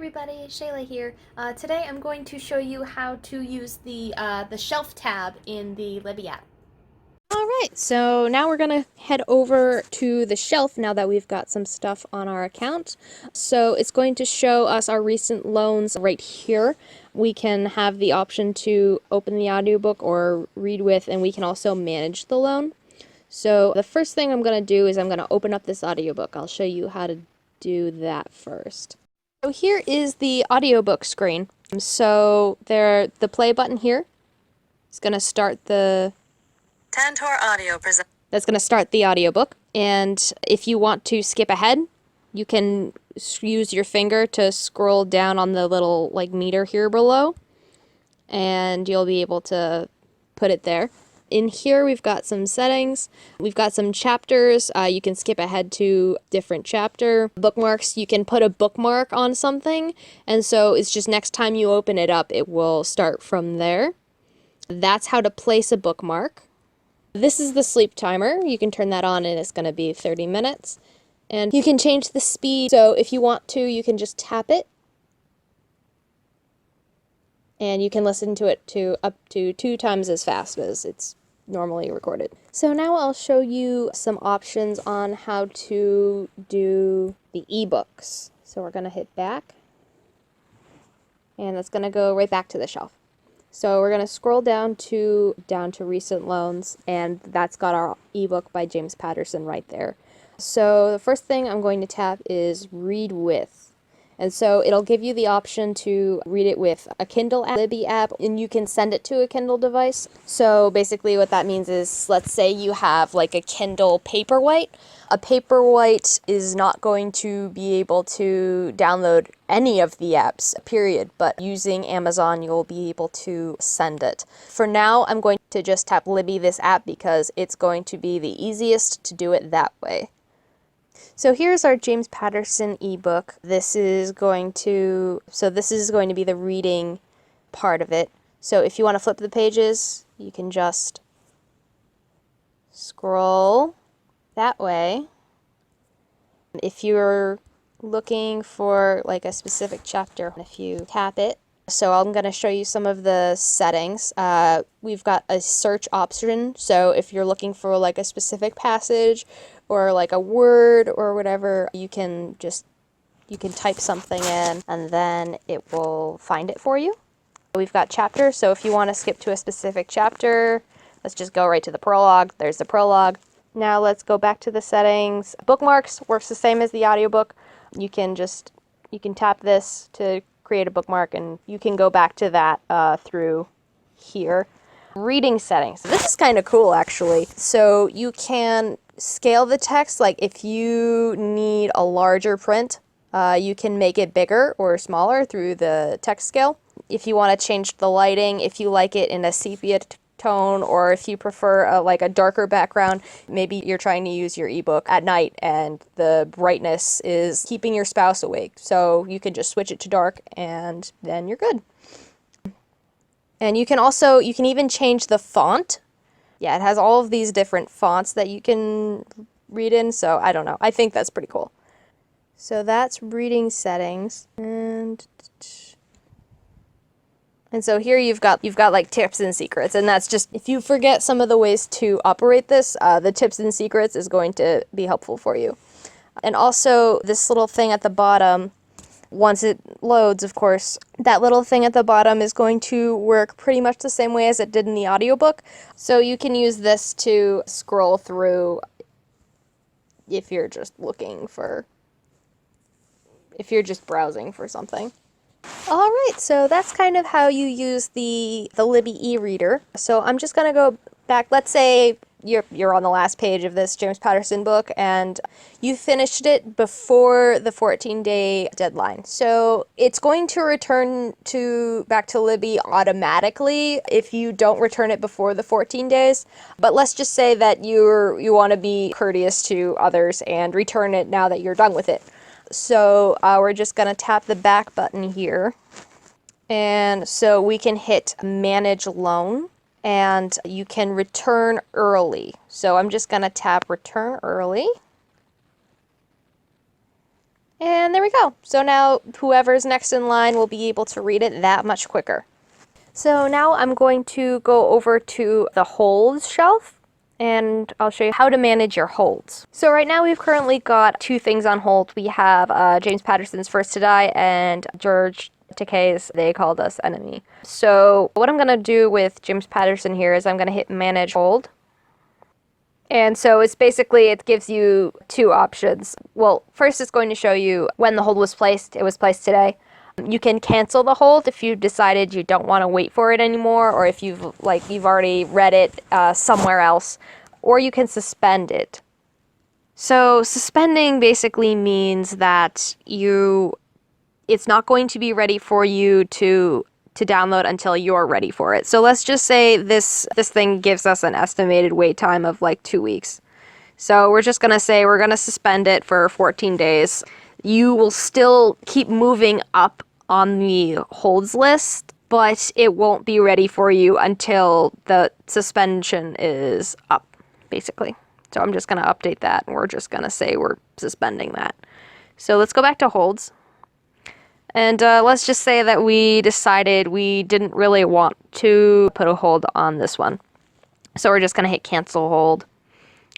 everybody, Shayla here. Today I'm going to show you how to use the shelf tab in the Libby app. Alright, so now we're gonna head over to the shelf now that we've got some stuff on our account. So it's going to show us our recent loans right here. We can have the option to open the audiobook or read with, and we can also manage the loan. So the first thing I'm gonna do is I'm gonna open up this audiobook. I'll show you how to do that first. So here is the audiobook screen. So the play button here is gonna start the Tantor Audio presents. That's going to start the audiobook. And if you want to skip ahead, you can use your finger to scroll down on the little meter here below, and you'll be able to put it there. In here, we've got some settings. We've got some chapters. You can skip ahead to different chapter. Bookmarks, you can put a bookmark on something, and so it's just next time you open it up, it will start from there. That's how to place a bookmark. This is the sleep timer. You can turn that on and it's going to be 30 minutes. And you can change the speed. So if you want to, you can just tap it. And you can listen to it to up to 2 times as fast as it's normally recorded. So now I'll show you some options on how to do the ebooks. So we're going to hit back. And that's going to go right back to the shelf. So we're going to scroll down to recent loans, and that's got our ebook by James Patterson right there. So the first thing I'm going to tap is read with. And so it'll give you the option to read it with a Kindle app, Libby app, and you can send it to a Kindle device. So basically what that means is, let's say you have like a Kindle Paperwhite. A Paperwhite is not going to be able to download any of the apps, period, but using Amazon, you'll be able to send it. For now, I'm going to just tap Libby this app because it's going to be the easiest to do it that way. So here's our James Patterson ebook. This is going to be the reading part of it. So if you want to flip the pages, you can just scroll that way. If you're looking for like a specific chapter, if you tap it, so I'm going to show you some of the settings. We've got a search option, so if you're looking for like a specific passage or like a word or whatever, you can type something in and then it will find it for you. We've got chapters, so if you want to skip to a specific chapter, let's just go right to the prologue. There's the prologue. Now let's go back to the settings. Bookmarks works the same as the audiobook. You can tap this to create a bookmark, and you can go back to that through here. Reading settings. This is kind of cool, actually. So you can scale the text. Like if you need a larger print, you can make it bigger or smaller through the text scale. If you want to change the lighting, if you like it in a sepia tone, or if you prefer a darker background, maybe you're trying to use your ebook at night and the brightness is keeping your spouse awake, so you can just switch it to dark and then you're good. And you can even change the font. Yeah, it has all of these different fonts that you can read in, so I don't know, I think that's pretty cool. So that's reading settings, and so here you've got like tips and secrets, and that's just, if you forget some of the ways to operate this, the tips and secrets is going to be helpful for you. And also this little thing at the bottom, once it loads, of course, that little thing at the bottom is going to work pretty much the same way as it did in the audiobook. So you can use this to scroll through if you're just browsing for something. Alright, so that's kind of how you use the Libby e-reader. So I'm just going to go back. Let's say you're on the last page of this James Patterson book and you finished it before the 14-day deadline. So it's going to return back to Libby automatically if you don't return it before the 14 days. But let's just say that you want to be courteous to others and return it now that you're done with it. So we're just going to tap the back button here, and so we can hit manage loan, and you can return early. So I'm just going to tap return early, And there we go. So now whoever's next in line will be able to read it that much quicker. So now I'm going to go over to the holds shelf, and I'll show you how to manage your holds. So right now we've currently got 2 things on hold. We have James Patterson's First to Die and George Takei's They Called Us Enemy. So what I'm going to do with James Patterson here is I'm going to hit Manage Hold. And so it's basically, it gives you 2 options. Well, first it's going to show you when the hold was placed. It was placed today. You can cancel the hold if you decided you don't want to wait for it anymore, or if you've already read it somewhere else, or you can suspend it. So suspending basically means that it's not going to be ready for you to download until you're ready for it. So let's just say this thing gives us an estimated wait time of like 2 weeks. So we're just gonna say we're gonna suspend it for 14 days. You will still keep moving up on the holds list, but it won't be ready for you until the suspension is up, basically. So I'm just gonna update that, and we're just gonna say we're suspending that. So let's go back to holds. And let's just say that we decided we didn't really want to put a hold on this one. So we're just going to hit cancel hold.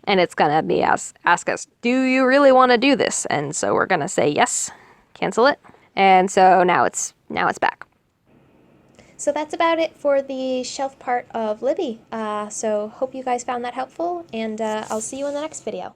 And it's going to be ask us, do you really want to do this? And so we're going to say yes, cancel it. And so now it's back. So that's about it for the shelf part of Libby. So hope you guys found that helpful, and I'll see you in the next video.